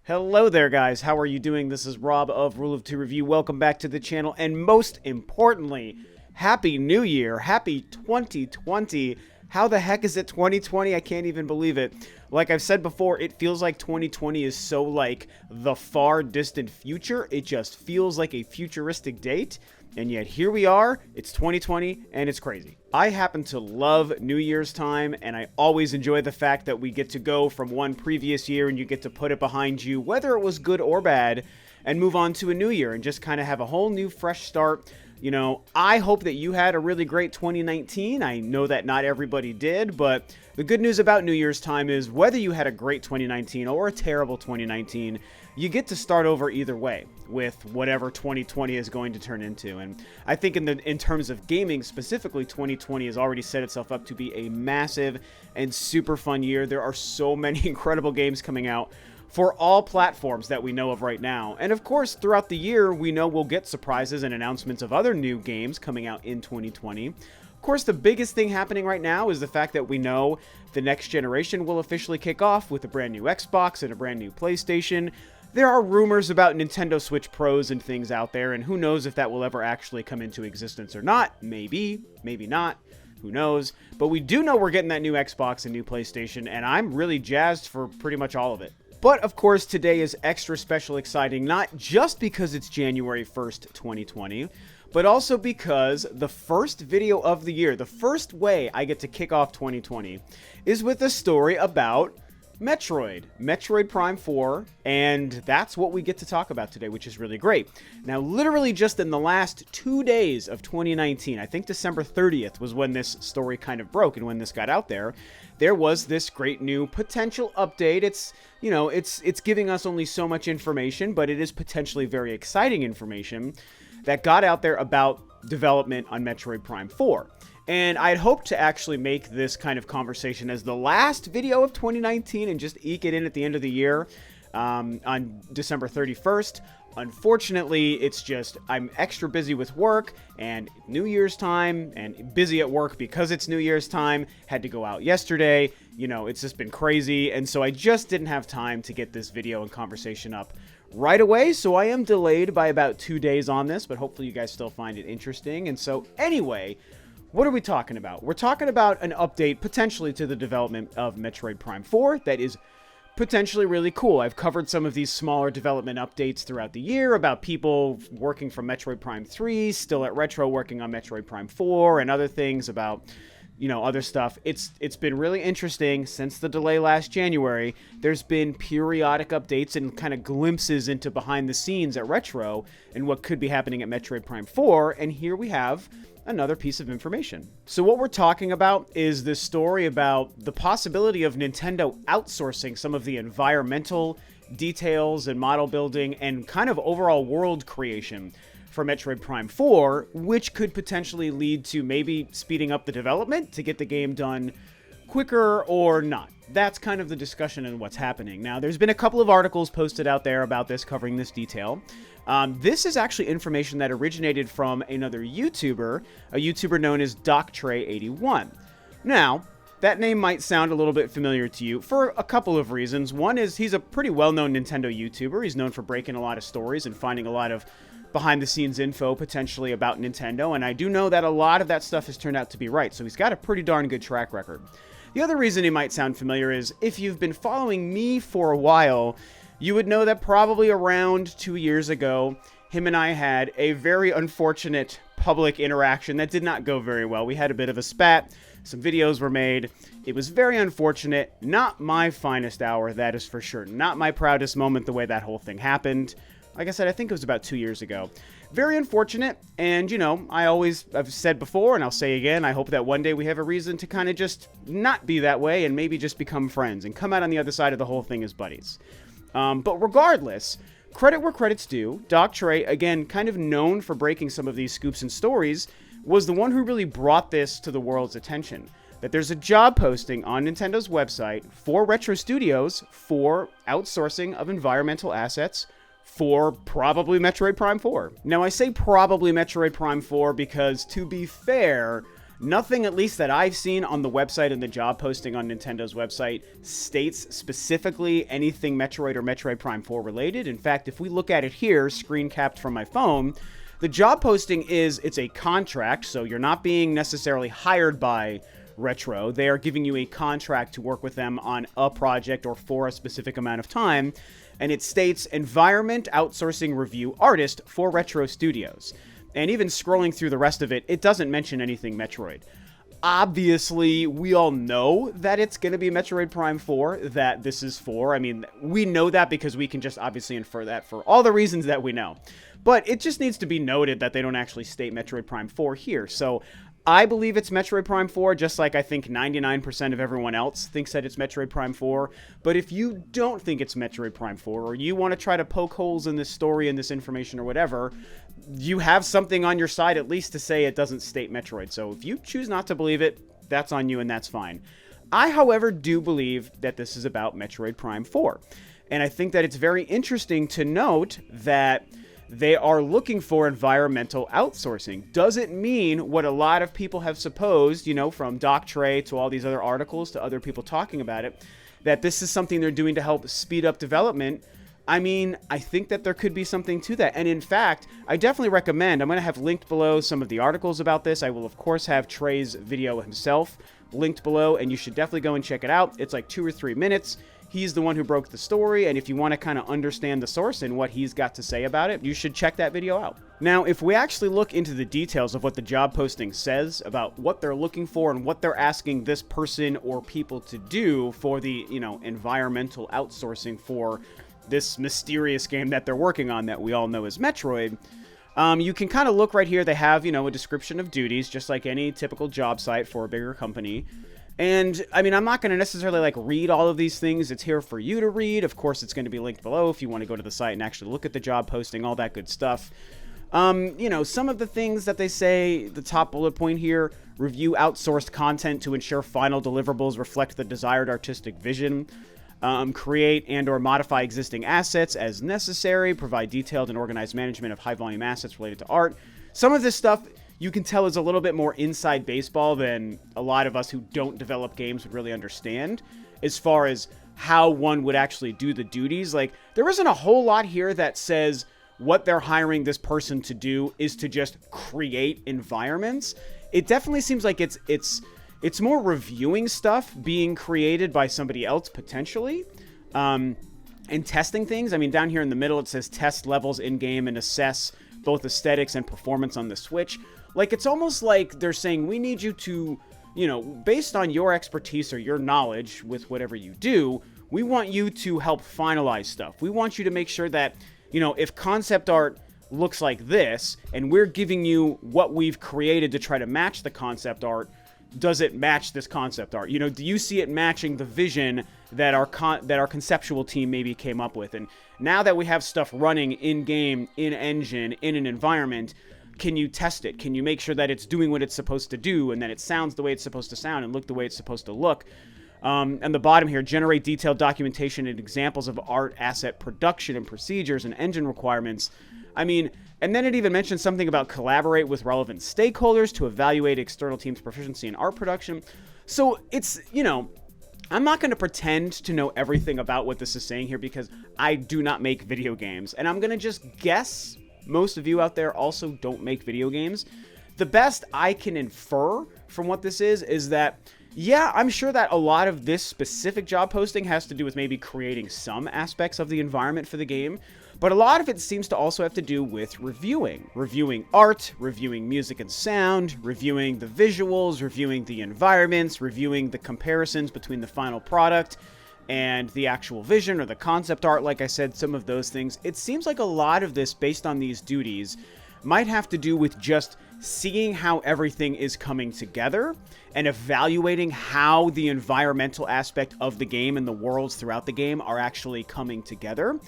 Hello there, guys. How are you doing? This is Rob of Rule of Two Review. Welcome back to the channel, and most importantly, Happy New Year. Happy 2020. How the heck is it 2020? I can't even believe it. Like I've said before, it feels like 2020 is so like the far distant future. It just feels like a futuristic date. And yet here we are, it's 2020, and it's crazy. I happen to love New Year's time, and I always enjoy the fact that we get to go from one previous year and you get to put it behind you, whether it was good or bad, and move on to a new year and just kind of have a whole new fresh start. You know, I hope that you had a really great 2019. I know that not everybody did, but the good news about New Year's time is whether you had a great 2019 or a terrible 2019, you get to start over either way with whatever 2020 is going to turn into. And I think in terms of gaming specifically, 2020 has already set itself up to be a massive and super fun year. There are so many incredible games coming out for all platforms that we know of right now. And of course, throughout the year, we know we'll get surprises and announcements of other new games coming out in 2020. Of course, the biggest thing happening right now is the fact that we know the next generation will officially kick off with a brand new Xbox and a brand new PlayStation. There are rumors about Nintendo Switch Pros and things out there, and who knows if that will ever actually come into existence or not. Maybe, maybe not. Who knows? But we do know we're getting that new Xbox and new PlayStation, and I'm really jazzed for pretty much all of it. But of course, today is extra special exciting, not just because it's January 1st, 2020, but also because the first video of the year, the first way I get to kick off 2020, is with a story about Metroid Prime 4, and that's what we get to talk about today, which is really great. Now, literally just in the last 2 days of 2019, I think December 30th was when this story kind of broke and when this got out there, there was this great new potential update. It's, you know, it's giving us only so much information, but it is potentially very exciting information that got out there about development on Metroid Prime 4. And I'd hoped to actually make this kind of conversation as the last video of 2019 and just eke it in at the end of the year on December 31st. Unfortunately, it's just I'm extra busy with work and New Year's time and busy at work because it's New Year's time. Had to go out yesterday. You know, it's just been crazy. And so I just didn't have time to get this video and conversation up right away. So I am delayed by about 2 days on this, but hopefully you guys still find it interesting. And so anyway, what are we talking about? We're talking about an update potentially to the development of Metroid Prime 4 that is potentially really cool. I've covered some of these smaller development updates throughout the year about people working from Metroid Prime 3, still at Retro working on Metroid Prime 4, and other things about, you know, other stuff. It's been really interesting since the delay last January. There's been periodic updates and kind of glimpses into behind the scenes at Retro and what could be happening at Metroid Prime 4, and here we have another piece of information. So what we're talking about is this story about the possibility of Nintendo outsourcing some of the environmental details and model building and kind of overall world creation for Metroid Prime 4, which could potentially lead to maybe speeding up the development to get the game done quicker or not. That's kind of the discussion and what's happening. Now, there's been a couple of articles posted out there about this, covering this detail. This is actually information that originated from another YouTuber, a YouTuber known as DocTray81. Now, that name might sound a little bit familiar to you for a couple of reasons. One is he's a pretty well-known Nintendo YouTuber. He's known for breaking a lot of stories and finding a lot of behind-the-scenes info potentially about Nintendo, and I do know that a lot of that stuff has turned out to be right, so he's got a pretty darn good track record. The other reason he might sound familiar is if you've been following me for a while, you would know that probably around 2 years ago, him and I had a very unfortunate public interaction that did not go very well. We had a bit of a spat. Some videos were made. It was very unfortunate. Not my finest hour, that is for sure. Not my proudest moment, the way that whole thing happened. Like I said, I think it was about 2 years ago. Very unfortunate, and, you know, I've said before, and I'll say again, I hope that one day we have a reason to kind of just not be that way and maybe just become friends and come out on the other side of the whole thing as buddies. But regardless, credit where credit's due. Doc Trey, again, kind of known for breaking some of these scoops and stories, was the one who really brought this to the world's attention. That there's a job posting on Nintendo's website for Retro Studios for outsourcing of environmental assets for probably Metroid Prime 4. Now, I say probably Metroid Prime 4 because, to be fair, Nothing, at least that I've seen on the website and the job posting on Nintendo's website, states specifically anything Metroid or Metroid Prime 4 related. In fact, if we look at it here, screen capped from my phone, the job posting it's a contract, so you're not being necessarily hired by Retro. They are giving you a contract to work with them on a project or for a specific amount of time, and it states environment outsourcing review artist for Retro Studios. And even scrolling through the rest of it, it doesn't mention anything Metroid. Obviously, we all know that it's going to be Metroid Prime 4 that this is for. I mean, we know that because we can just obviously infer that for all the reasons that we know. But it just needs to be noted that they don't actually state Metroid Prime 4 here. So I believe it's Metroid Prime 4, just like I think 99% of everyone else thinks that it's Metroid Prime 4. But if you don't think it's Metroid Prime 4, or you want to try to poke holes in this story and this information or whatever, you have something on your side at least to say it doesn't state Metroid. So if you choose not to believe it, that's on you and that's fine. I, however, do believe that this is about Metroid Prime 4. And I think that it's very interesting to note that they are looking for environmental outsourcing. Does it mean what a lot of people have supposed, from Doc Trey to all these other articles to other people talking about it, that this is something they're doing to help speed up development? I mean, I think that there could be something to that. And in fact, I definitely recommend, I'm going to have linked below some of the articles about this. I will, of course, have Trey's video himself linked below, and you should definitely go and check it out. It's like 2 or 3 minutes. He's the one who broke the story, and if you want to kind of understand the source and what he's got to say about it, you should check that video out. Now, if we actually look into the details of what the job posting says about what they're looking for and what they're asking this person or people to do for the, environmental outsourcing for this mysterious game that they're working on that we all know as Metroid, you can kind of look right here. They have, a description of duties, just like any typical job site for a bigger company. And, I mean, I'm not going to necessarily, read all of these things. It's here for you to read. Of course, it's going to be linked below if you want to go to the site and actually look at the job posting, all that good stuff. Some of the things that they say, the top bullet point here, review outsourced content to ensure final deliverables reflect the desired artistic vision. Create and or modify existing assets as necessary. Provide detailed and organized management of high-volume assets related to art. Some of this stuff you can tell is a little bit more inside baseball than a lot of us who don't develop games would really understand as far as how one would actually do the duties. There isn't a whole lot here that says what they're hiring this person to do is to just create environments. It definitely seems like it's more reviewing stuff being created by somebody else potentially, and testing things. I mean, down here in the middle, it says test levels in-game and assess both aesthetics and performance on the Switch. It's almost like they're saying, we need you to, based on your expertise or your knowledge with whatever you do, we want you to help finalize stuff. We want you to make sure that, if concept art looks like this, and we're giving you what we've created to try to match the concept art, does it match this concept art? Do you see it matching the vision that our conceptual team maybe came up with? And now that we have stuff running in-game, in-engine, in an environment, can you test it? Can you make sure that it's doing what it's supposed to do and that it sounds the way it's supposed to sound and look the way it's supposed to look? And the bottom here, generate detailed documentation and examples of art asset production and procedures and engine requirements. I mean, and then it even mentions something about collaborate with relevant stakeholders to evaluate external teams' proficiency in art production. So it's, I'm not going to pretend to know everything about what this is saying here because I do not make video games. And I'm going to just guess most of you out there also don't make video games. The best I can infer from what this is that, yeah, I'm sure that a lot of this specific job posting has to do with maybe creating some aspects of the environment for the game, but a lot of it seems to also have to do with reviewing art, reviewing music and sound, reviewing the visuals, reviewing the environments, reviewing the comparisons between the final product and the actual vision or the concept art. Like I said, some of those things. It seems like a lot of this, based on these duties, might have to do with just seeing how everything is coming together and evaluating how the environmental aspect of the game and the worlds throughout the game are actually coming together,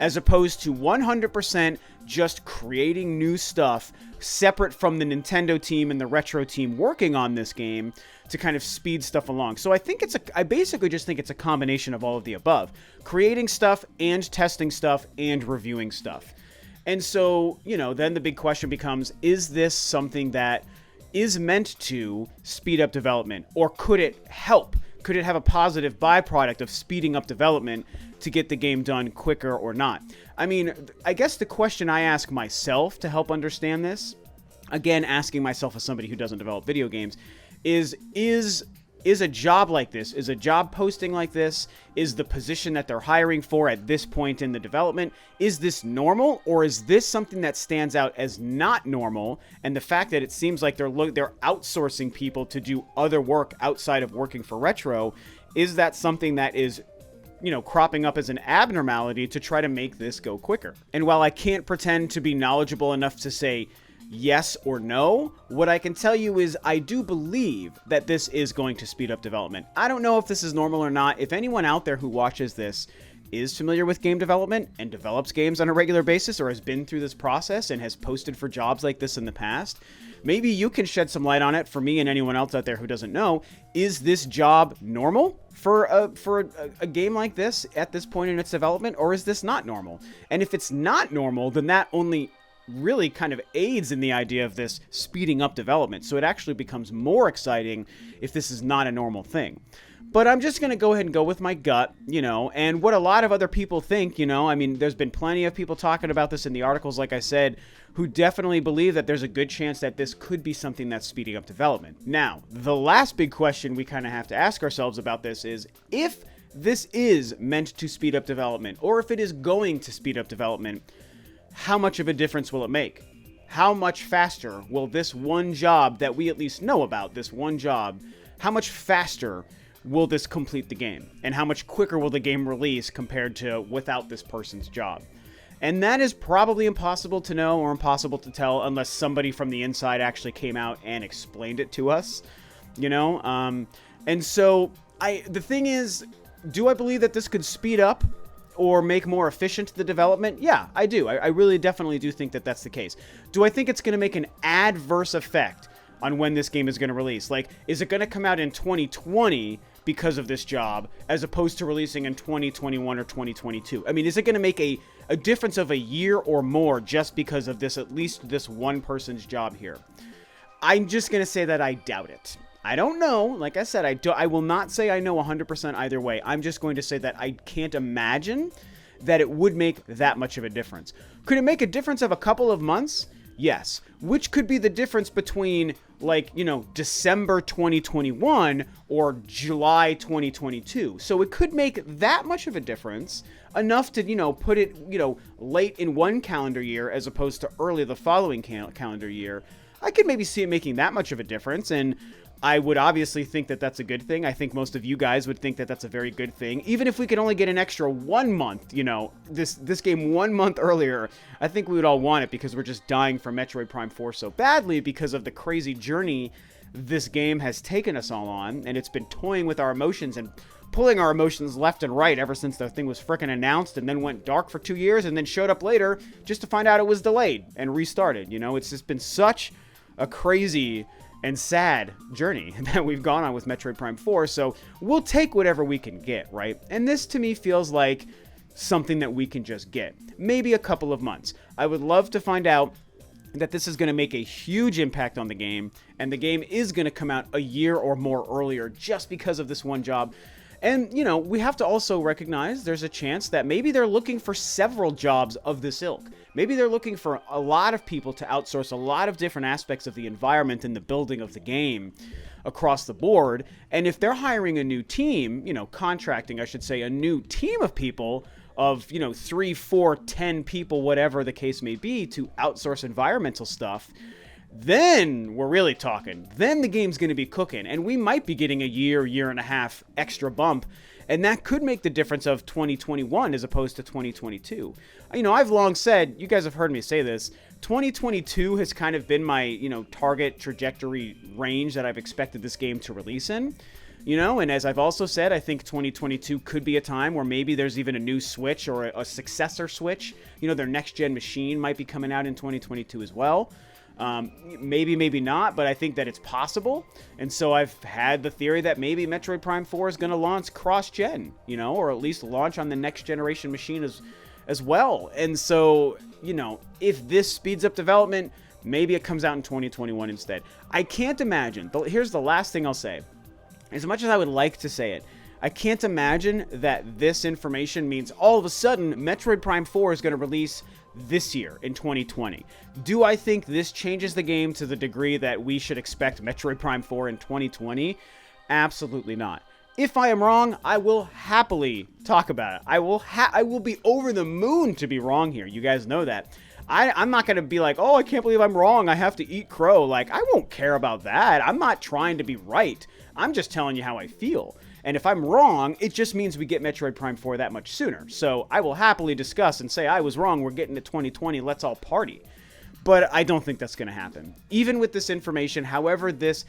as opposed to 100% just creating new stuff separate from the Nintendo team and the Retro team working on this game to kind of speed stuff along. So I basically just think it's a combination of all of the above. Creating stuff and testing stuff and reviewing stuff. And so, then the big question becomes, is this something that is meant to speed up development, or could it help? Could it have a positive byproduct of speeding up development to get the game done quicker or not? I mean, I guess the question I ask myself to help understand this, again, asking myself as somebody who doesn't develop video games, is a job like this, is a job posting like this, is the position that they're hiring for at this point in the development, is this normal, or is this something that stands out as not normal? And the fact that it seems like they're outsourcing people to do other work outside of working for Retro, is that something that is, you know, cropping up as an abnormality to try to make this go quicker? And while I can't pretend to be knowledgeable enough to say yes or no, what I can tell you is I do believe that this is going to speed up development. I don't know if this is normal or not. If anyone out there who watches this is familiar with game development and develops games on a regular basis, or has been through this process and has posted for jobs like this in the past, maybe you can shed some light on it for me and anyone else out there who doesn't know. Is this job normal for a game like this at this point in its development, or is this not normal? And if it's not normal, then that only really kind of aids in the idea of this speeding up development. So it actually becomes more exciting if this is not a normal thing. But I'm just going to go ahead and go with my gut, you know, and what a lot of other people think, you know. I mean, there's been plenty of people talking about this in the articles, like I said, who definitely believe that there's a good chance that this could be something that's speeding up development. Now, the last big question we kind of have to ask ourselves about this is, if this is meant to speed up development, or if it is going to speed up development, how much of a difference will it make? How much faster will this one job that we at least know about, this one job, how much faster will this complete the game? And how much quicker will the game release compared to without this person's job? And that is probably impossible to know or impossible to tell unless somebody from the inside actually came out and explained it to us, you know? And so the thing is, do I believe that this could speed up or make more efficient the development? Yeah, I do. I really definitely do think that that's the case. Do I think it's going to make an adverse effect on when this game is going to release? Like, is it going to come out in 2020 because of this job, as opposed to releasing in 2021 or 2022? I mean, is it going to make a difference of a year or more just because of this, at least this one person's job here? I'm just going to say that I doubt it. I don't know. Like I said, I will not say I know 100% either way. I'm just going to say that I can't imagine that it would make that much of a difference. Could it make a difference of a couple of months? Yes. Which could be the difference between, like, you know, December 2021 or July 2022. So it could make that much of a difference, enough to, you know, put it, you know, late in one calendar year as opposed to early the following calendar year. I could maybe see it making that much of a difference, and I would obviously think that that's a good thing. I think most of you guys would think that that's a very good thing. Even if we could only get an extra 1 month, you know, this game 1 month earlier, I think we would all want it, because we're just dying for Metroid Prime 4 so badly because of the crazy journey this game has taken us all on, and it's been toying with our emotions and pulling our emotions left and right ever since the thing was frickin' announced, and then went dark for 2 years, and then showed up later just to find out it was delayed and restarted. You know, it's just been such a crazy and sad journey that we've gone on with Metroid Prime 4, so we'll take whatever we can get, right? And this to me feels like something that we can just get. Maybe a couple of months. I would love to find out that this is going to make a huge impact on the game, and the game is going to come out a year or more earlier just because of this one job. And, you know, we have to also recognize there's a chance that maybe they're looking for several jobs of this ilk. Maybe they're looking for a lot of people to outsource a lot of different aspects of the environment and the building of the game across the board. And if they're hiring a new team, you know, contracting, I should say, a new team of people of, you know, 3, 4, 10 people, whatever the case may be, to outsource environmental stuff, then we're really talking. Then the game's going to be cooking, and we might be getting a year and a half extra bump, and that could make the difference of 2021 as opposed to 2022. You know, I've long said, you guys have heard me say this, 2022 has kind of been my, you know, target trajectory range that I've expected this game to release in. You know, and as I've also said, I think 2022 could be a time where maybe there's even a new Switch or a successor Switch. You know, their next-gen machine might be coming out in 2022 as well. Maybe, maybe not, but I think that it's possible. And so I've had the theory that maybe Metroid Prime 4 is going to launch cross-gen, you know, or at least launch on the next generation machine as well. And so, you know, if this speeds up development, Maybe it comes out in 2021 instead. I can't imagine. Here's the last thing I'll say. As much as I would like to say it, I can't imagine that this information means all of a sudden Metroid Prime 4 is going to release this year in 2020. Do I think this changes the game to the degree that we should expect Metroid Prime 4 in 2020? Absolutely not. If I am wrong, I will happily talk about it. I will be over the moon to be wrong here. You guys know that. I'm not going to be like, oh, I can't believe I'm wrong. I have to eat crow. Like, I won't care about that. I'm not trying to be right. I'm just telling you how I feel. And if I'm wrong, it just means we get Metroid Prime 4 that much sooner. So I will happily discuss and say, I was wrong. We're getting to 2020. Let's all party. But I don't think that's going to happen. Even with this information, however this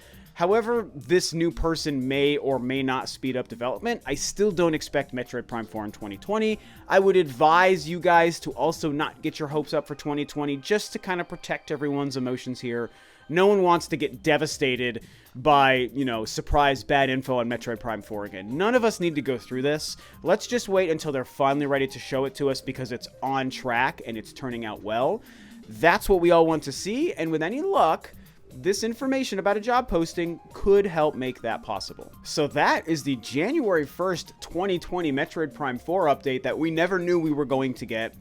new person may or may not speed up development, I still don't expect Metroid Prime 4 in 2020. I would advise you guys to also not get your hopes up for 2020 just to kind of protect everyone's emotions here. No one wants to get devastated by, surprise bad info on Metroid Prime 4 again. None of us need to go through this. Let's just wait until they're finally ready to show it to us because it's on track and it's turning out well. That's what we all want to see, and with any luck, this information about a job posting could help make that possible. So that is the January 1st, 2020 Metroid Prime 4 update that we never knew we were going to get.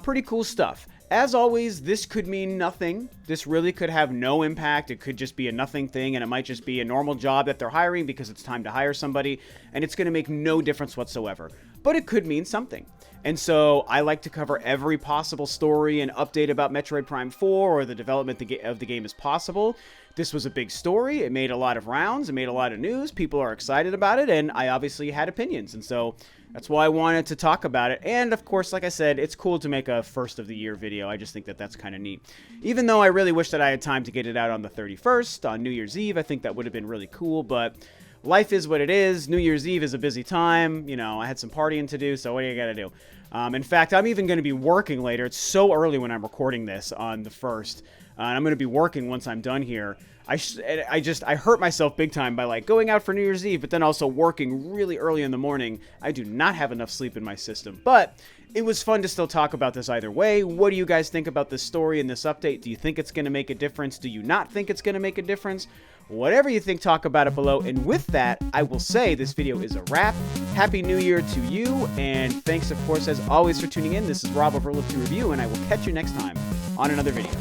Pretty cool stuff. As always, this could mean nothing. This really could have no impact. It could just be a nothing thing, and it might just be a normal job that they're hiring because it's time to hire somebody, and it's going to make no difference whatsoever. But it could mean something. And so I like to cover every possible story and update about Metroid Prime 4 or the development of the game as possible. This was a big story. It made a lot of rounds. It made a lot of news. People are excited about it, and I obviously had opinions. And so that's why I wanted to talk about it. And of course, like I said, it's cool to make a first of the year video. I just think that that's kind of neat. Even though I really wish that I had time to get it out on the 31st, on New Year's Eve, I think that would have been really cool, but life is what it is. New Year's Eve is a busy time. I had some partying to do, so what do you gotta do? In fact, I'm even going to be working later. It's so early when I'm recording this on the 1st. And I'm going to be working once I'm done here. I hurt myself big time by going out for New Year's Eve, but then also working really early in the morning. I do not have enough sleep in my system, but it was fun to still talk about this either way. What do you guys think about this story and this update? Do you think it's going to make a difference? Do you not think it's going to make a difference? Whatever you think, talk about it below. And with that, I will say this video is a wrap. Happy New Year to you, and thanks, of course, as always, for tuning in. This is Rob of Rule of 2 Review, and I will catch you next time on another video.